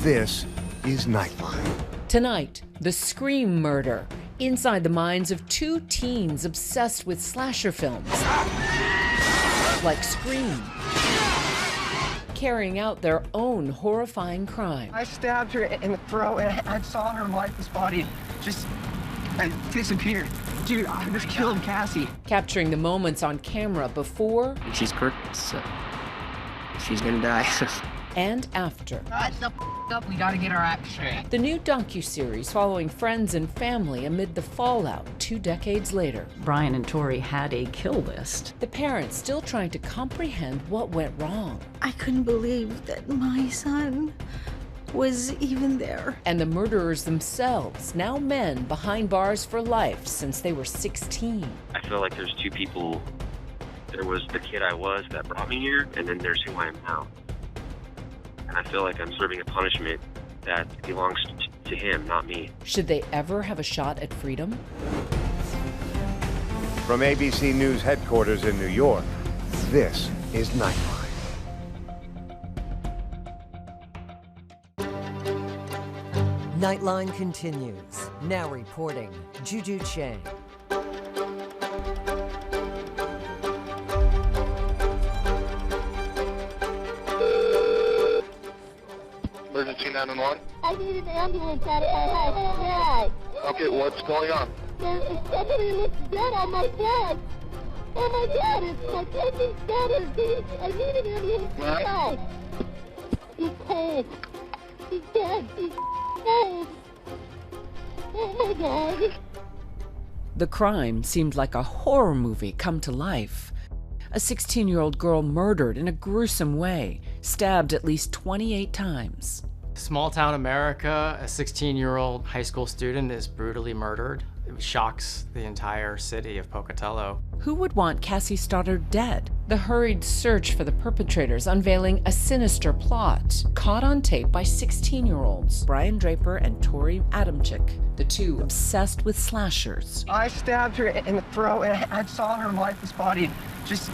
This is Nightline. Tonight, the Scream murder. Inside the minds of two teens obsessed with slasher films. Like Scream. Carrying out their own horrifying crime. I stabbed her in the throat and I saw her lifeless body just disappear. Dude, I just killed Cassie. Capturing the moments on camera before She's perfect, so she's gonna die. and after. That's the up. We gotta get our act straight. The new docuseries following friends and family amid the fallout 2 decades later. Brian and Tori had a kill list. The parents still trying to comprehend what went wrong. I couldn't believe that my son was even there. And the murderers themselves, now men behind bars for life since they were 16. I feel like there's two people. There was the kid I was that brought me here, and then there's who I am now. And I feel like I'm serving a punishment that belongs to him, not me. Should they ever have a shot at freedom? From ABC News headquarters in New York, this is Nightline. Nightline continues. Now reporting, Juju Chang. Emergency 911? I need an ambulance at Okay, what's going on? somebody looks dead on my bed. Oh my God, it's my cousin's brother, dude. I need an ambulance. Right. He's cold. He's dead. He's cold. Oh my God. The crime seemed like a horror movie come to life. A 16-year-old girl murdered in a gruesome way, stabbed at least 28 times. Small town America, a 16-year-old high school student is brutally murdered. It shocks the entire city of Pocatello. Who would want Cassie Stoddard dead? The hurried search for the perpetrators unveiling a sinister plot, caught on tape by 16-year-olds, Brian Draper and Tori Adamczyk, the two obsessed with slashers. I stabbed her in the throat and I saw her lifeless body just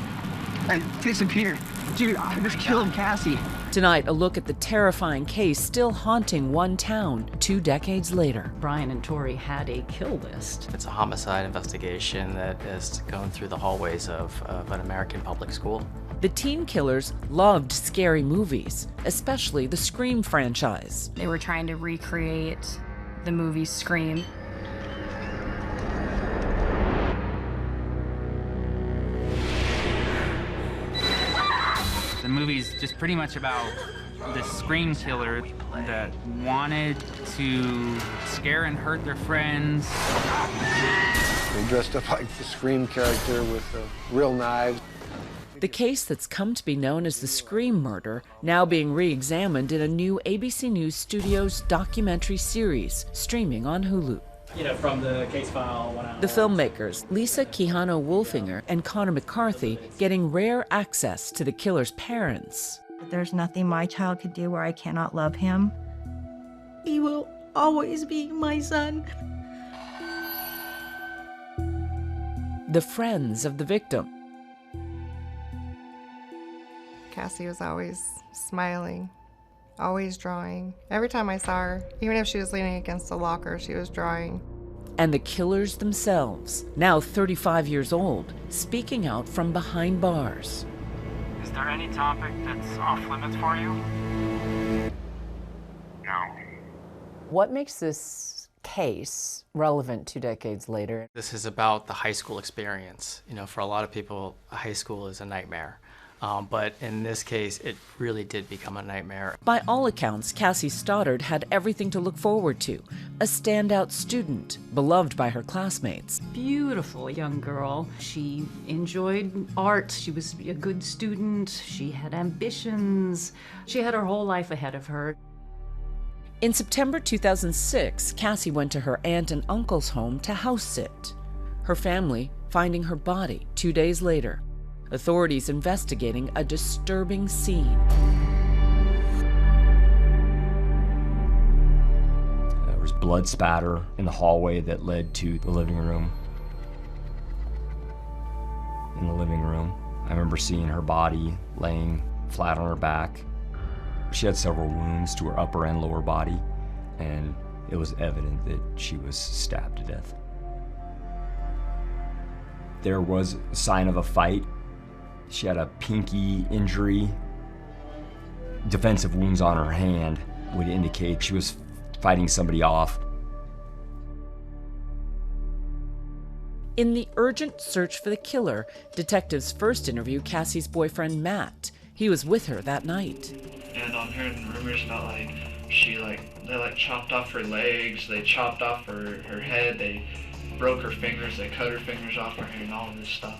disappear. Dude, I just killed Cassie. Tonight, a look at the terrifying case still haunting one town 2 decades later. Brian and Tori had a kill list. It's a homicide investigation that is going through the hallways of an American public school. The teen killers loved scary movies, especially the Scream franchise. They were trying to recreate the movie Scream. The movie's just pretty much about this Scream killer that wanted to scare and hurt their friends. They dressed up like the Scream character with real knives. The case that's come to be known as the Scream murder, now being re-examined in a new ABC News Studios documentary series, streaming on Hulu. You know, from the case file went out. The filmmakers, Lisa Quijano-Wolfinger and Connor McCarthy, getting rare access to the killer's parents. There's nothing my child could do where I cannot love him. He will always be my son. The friends of the victim. Cassie was always smiling, always drawing. Every time I saw her, even if she was leaning against a locker, she was drawing. And the killers themselves, now 35 years old, speaking out from behind bars. Is there any topic that's off limits for you? No. What makes this case relevant 2 decades later? This is about the high school experience. You know, for a lot of people, high school is a nightmare. But in this case, it really did become a nightmare. By all accounts, Cassie Stoddard had everything to look forward to. A standout student, beloved by her classmates. Beautiful young girl. She enjoyed art. She was a good student. She had ambitions. She had her whole life ahead of her. In September 2006, Cassie went to her aunt and uncle's home to house sit. Her family finding her body 2 days later. Authorities investigating a disturbing scene. There was blood spatter in the hallway that led to the living room. In the living room, I remember seeing her body laying flat on her back. She had several wounds to her upper and lower body, and it was evident that she was stabbed to death. There was a sign of a fight. She had a pinky injury. Defensive wounds on her hand would indicate she was fighting somebody off. In the urgent search for the killer, detectives first interview Cassie's boyfriend, Matt. He was with her that night. And I'm hearing rumors about they chopped off her legs, they chopped off her head, they broke her fingers, they cut her fingers off her hair and all of this stuff.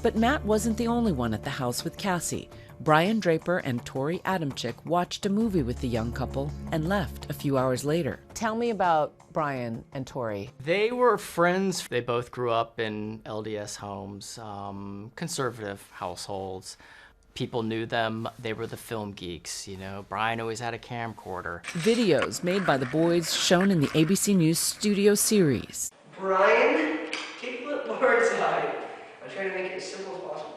But Matt wasn't the only one at the house with Cassie. Brian Draper and Tori Adamczyk watched a movie with the young couple and left a few hours later. Tell me about Brian and Tori. They were friends. They both grew up in LDS homes, conservative households. People knew them. They were the film geeks, you know. Brian always had a camcorder. Videos made by the boys shown in the ABC News studio series. Brian, keep the words out. I try to make it as simple as possible.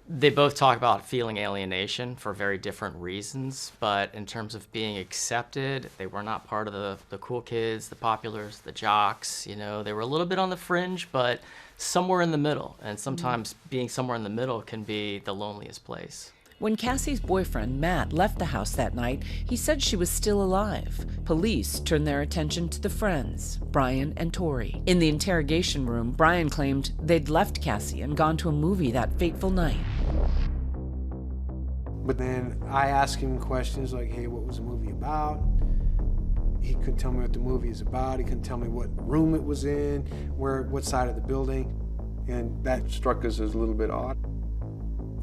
They both talk about feeling alienation for very different reasons, but in terms of being accepted, they were not part of the cool kids, the populars, the jocks, you know. They were a little bit on the fringe, but somewhere in the middle. And sometimes being somewhere in the middle can be the loneliest place. When Cassie's boyfriend, Matt, left the house that night, he said she was still alive. Police turned their attention to the friends, Brian and Tori. In the interrogation room, Brian claimed they'd left Cassie and gone to a movie that fateful night. But then I asked him questions like, hey, what was the movie about? He couldn't tell me what the movie is about. He couldn't tell me what room it was in, what side of the building. And that struck us as a little bit odd.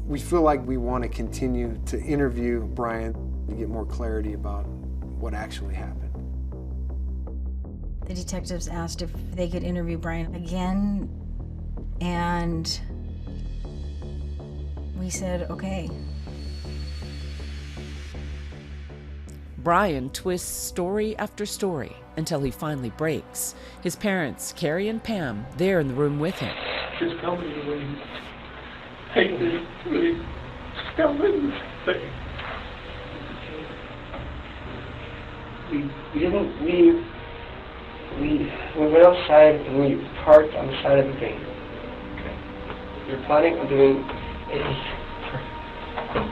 We feel like we want to continue to interview Brian to get more clarity about what actually happened. The detectives asked if they could interview Brian again, and we said, okay. Brian twists story after story until he finally breaks. His parents, Carrie and Pam, there in the room with him. Just tell me when you hate this, please. Just tell me this thing. We didn't leave. We went outside and we parked on the side of the bank. Okay. We were planning on doing a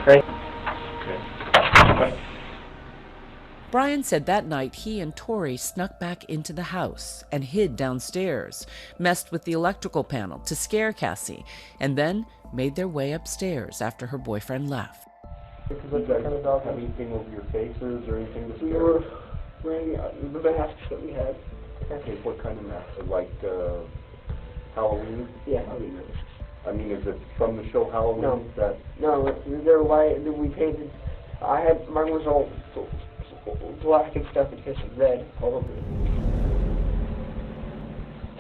prank. Okay. Brian said that night he and Tori snuck back into the house and hid downstairs, messed with the electrical panel to scare Cassie, and then made their way upstairs after her boyfriend left. Did you guys have anything over your faces or anything to scare? We were wearing the masks that we had. Okay, what kind of masks? Like Halloween? Yeah, Halloween masks. I mean, is it from the show Halloween? No. No, they're white, and then we painted. Mine was all black and stuff, and just red all over it.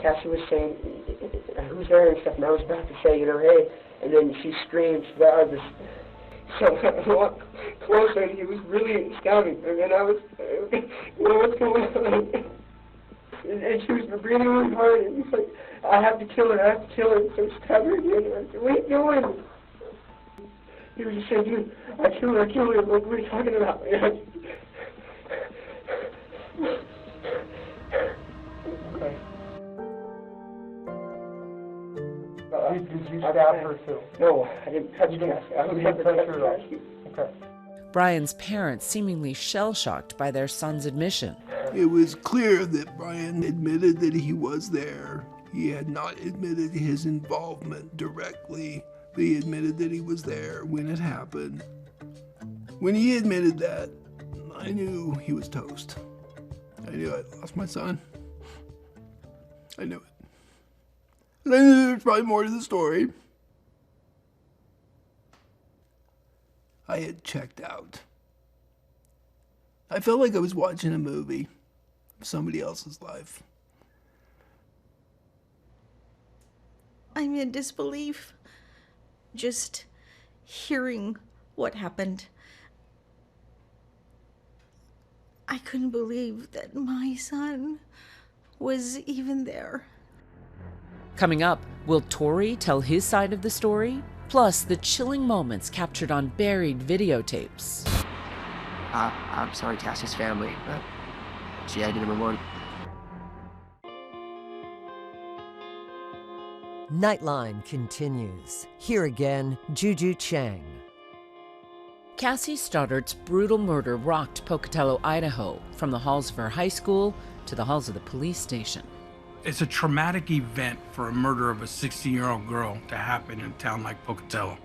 Cassie was saying, who's there and stuff, and I was about to say, hey, and then she screamed, so I walked closer, and he was really scouting, and then I was, what's going on? And she was breathing really hard, and he's like, I have to kill her, so I stabbed her again, and I said, what are you doing? He was just saying, dude, I kill her, like, what are you talking about? Okay. Did you stab her too? No, I didn't touch Cassie. I would never touch Cassie. Okay. Brian's parents seemingly shell-shocked by their son's admission. It was clear that Brian admitted that he was there. He had not admitted his involvement directly, but he admitted that he was there when it happened. When he admitted that, I knew he was toast. I knew I'd lost my son. I knew it. And I knew there was probably more to the story. I had checked out. I felt like I was watching a movie of somebody else's life. I'm in disbelief. Just hearing what happened. I couldn't believe that my son was even there. Coming up, will Tori tell his side of the story? Plus, the chilling moments captured on buried videotapes. I'm sorry, Cassie's family, but she had number one. Nightline continues. Here again, Juju Chang. Cassie Stoddart's brutal murder rocked Pocatello, Idaho, from the halls of her high school to the halls of the police station. It's a traumatic event for a murder of a 16-year-old girl to happen in a town like Pocatello.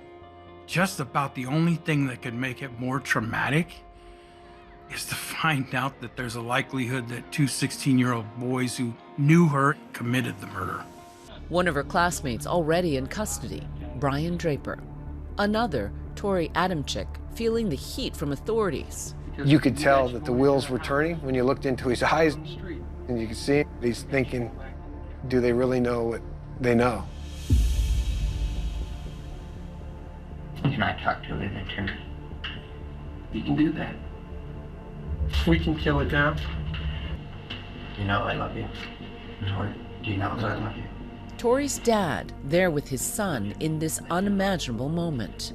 Just about the only thing that could make it more traumatic is to find out that there's a likelihood that two 16-year-old boys who knew her committed the murder. One of her classmates already in custody, Brian Draper. Another, Tori Adamczyk, feeling the heat from authorities. You could tell that the wheels were turning when you looked into his eyes, and you could see he's thinking, do they really know what they know? Can I talk to an attorney? You can do that. We can kill it down. You know I love you. Or do you know I love you? Tori's dad, there with his son in this unimaginable moment.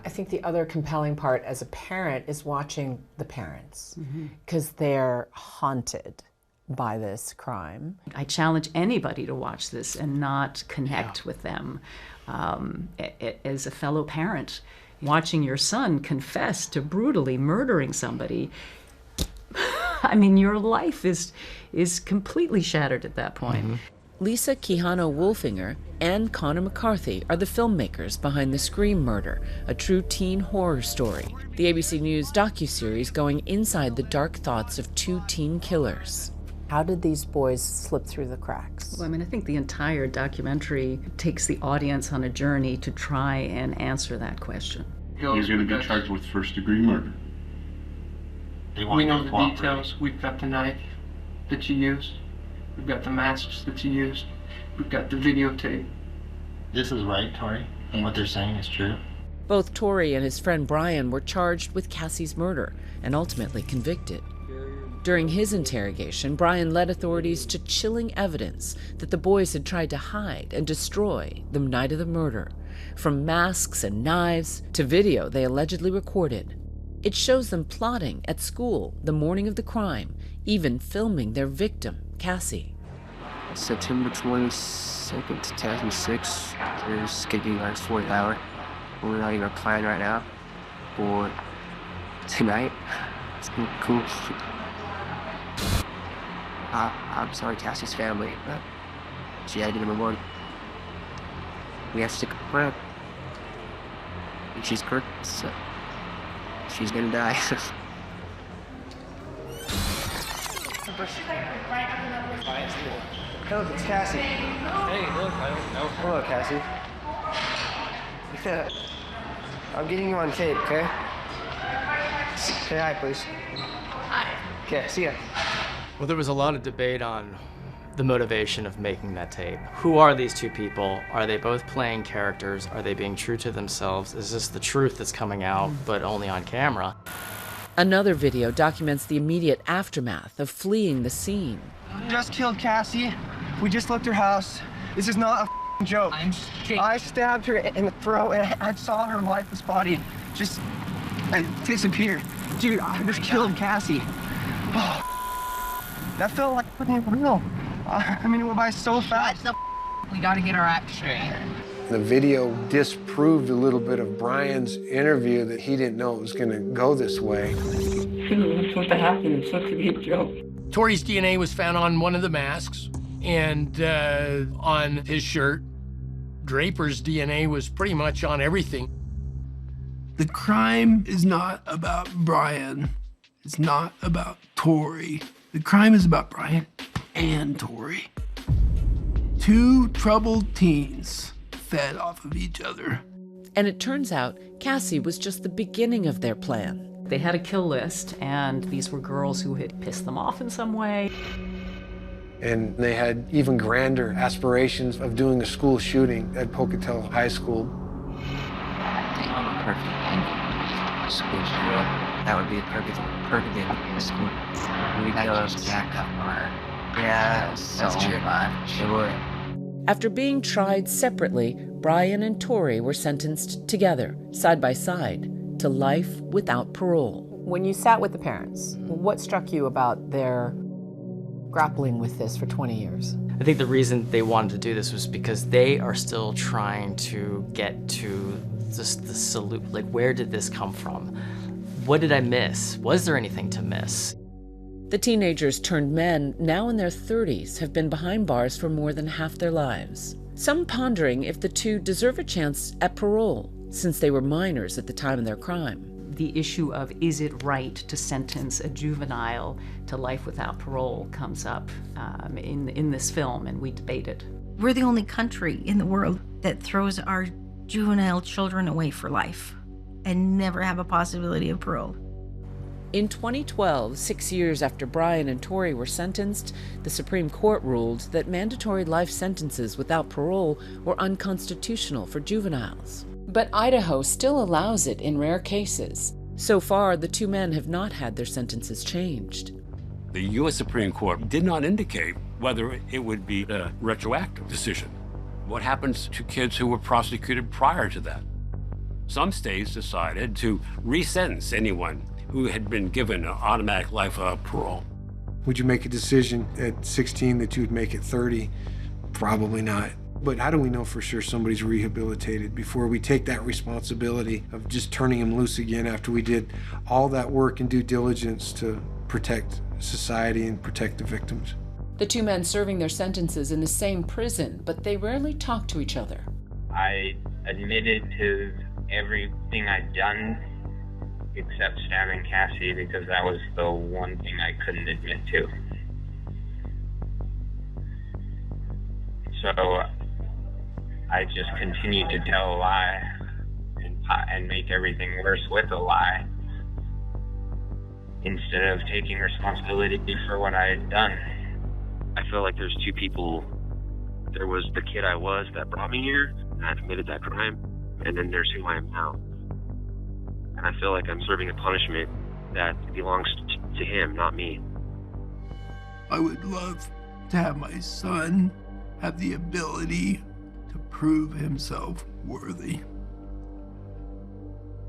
I think the other compelling part as a parent is watching the parents, because they're haunted by this crime. I challenge anybody to watch this and not connect with them. As a fellow parent, watching your son confess to brutally murdering somebody, I mean, your life is completely shattered at that point. Lisa Quijano-Wolfinger and Connor McCarthy are the filmmakers behind The Scream Murder, a true teen horror story. The ABC News docuseries going inside the dark thoughts of two teen killers. How did these boys slip through the cracks? Well, I mean, I think the entire documentary takes the audience on a journey to try and answer that question. You're going to be charged with first-degree murder. We know the details. We've got the knife that you used. We've got the masks that you used. We've got the videotape. This is right, Tori, and what they're saying is true. Both Tori and his friend Brian were charged with Cassie's murder and ultimately convicted. During his interrogation, Brian led authorities to chilling evidence that the boys had tried to hide and destroy the night of the murder, from masks and knives to video they allegedly recorded. It shows them plotting at school the morning of the crime, even filming their victim, Cassie. September 22nd, 2006, there's scheduling our 4th hour. We're not even planning right now for tonight. It's gonna be cool. I'm sorry, Cassie's family, but she had number one. We have to stick around. And she's hurt, so she's gonna die. Hello, it's Cassie. Hey, look, I don't know. Hello, Cassie. I'm getting you on tape, okay? Say hi, please. Hi. Okay, see ya. Well, there was a lot of debate on the motivation of making that tape. Who are these two people? Are they both playing characters? Are they being true to themselves? Is this the truth that's coming out, but only on camera? Another video documents the immediate aftermath of fleeing the scene. We just killed Cassie. We just looked her house. This is not a joke. I stabbed her in the throat and I saw her lifeless body just disappear. Dude, I just killed Cassie. Oh, that felt like fucking real. I mean, it went by so fast. We gotta get our act straight. The video disproved a little bit of Brian's interview that he didn't know it was going to go this way. That's what happened. It's such a big joke. Tori's DNA was found on one of the masks and on his shirt. Draper's DNA was pretty much on everything. The crime is not about Brian. It's not about Tori. The crime is about Brian and Tori. Two troubled teens fed off of each other. And it turns out Cassie was just the beginning of their plan. They had a kill list, and these were girls who had pissed them off in some way. And they had even grander aspirations of doing a school shooting at Pocatello High School. Perfect. School shooting. That would be a perfect day to be school. We got those jacked up murder. Yeah, that's true. It would. After being tried separately, Brian and Tori were sentenced together, side by side, to life without parole. When you sat with the parents, what struck you about their grappling with this for 20 years? I think the reason they wanted to do this was because they are still trying to get to just the solution. Like, where did this come from? What did I miss? Was there anything to miss? The teenagers turned men, now in their 30s, have been behind bars for more than half their lives. Some pondering if the two deserve a chance at parole, since they were minors at the time of their crime. The issue of is it right to sentence a juvenile to life without parole comes up in this film, and we debate it. We're the only country in the world that throws our juvenile children away for life and never have a possibility of parole. In 2012, 6 years after Brian and Tori were sentenced, the Supreme Court ruled that mandatory life sentences without parole were unconstitutional for juveniles. But Idaho still allows it in rare cases. So far, the two men have not had their sentences changed. The U.S. Supreme Court did not indicate whether it would be a retroactive decision. What happens to kids who were prosecuted prior to that? Some states decided to resentence anyone who had been given an automatic life without parole. Would you make a decision at 16 that you would make at 30? Probably not. But how do we know for sure somebody's rehabilitated before we take that responsibility of just turning them loose again after we did all that work and due diligence to protect society and protect the victims? The two men serving their sentences in the same prison, but they rarely talk to each other. I admitted to everything I'd done except stabbing Cassie because that was the one thing I couldn't admit to. So I just continued to tell a lie and make everything worse with a lie instead of taking responsibility for what I had done. I feel like there's two people. There was the kid I was that brought me here, and I admitted that crime, and then there's who I am now. And I feel like I'm serving a punishment that belongs to him, not me. I would love to have my son have the ability to prove himself worthy.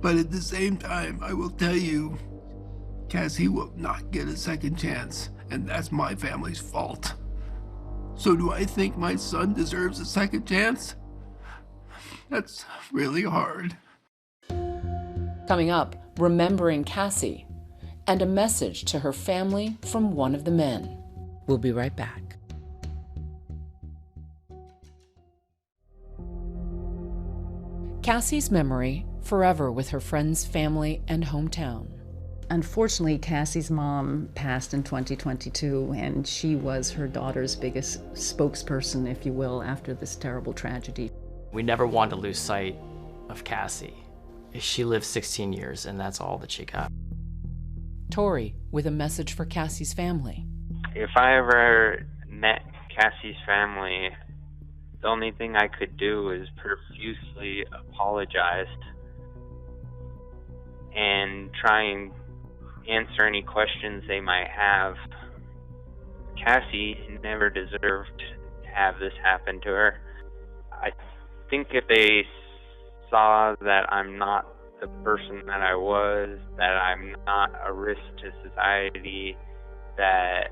But at the same time, I will tell you, Cassie will not get a second chance, and that's my family's fault. So do I think my son deserves a second chance? That's really hard. Coming up, remembering Cassie, and a message to her family from one of the men. We'll be right back. Cassie's memory forever with her friends, family, and hometown. Unfortunately, Cassie's mom passed in 2022, and she was her daughter's biggest spokesperson, if you will, after this terrible tragedy. We never wanted to lose sight of Cassie. She lived 16 years, and that's all that she got. Tori with a message for Cassie's family. If I ever met Cassie's family, the only thing I could do is profusely apologize and try and answer any questions they might have. Cassie never deserved to have this happen to her. I think if they saw that I'm not the person that I was, that I'm not a risk to society, that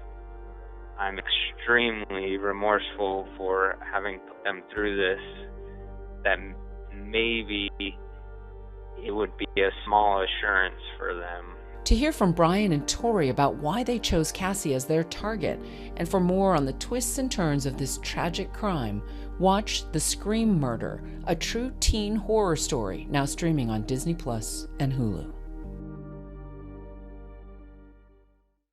I'm extremely remorseful for having put them through this, that maybe it would be a small assurance for them. To hear from Brian and Tori about why they chose Cassie as their target, and for more on the twists and turns of this tragic crime, watch The Scream Murder, a true teen horror story, now streaming on Disney Plus and Hulu.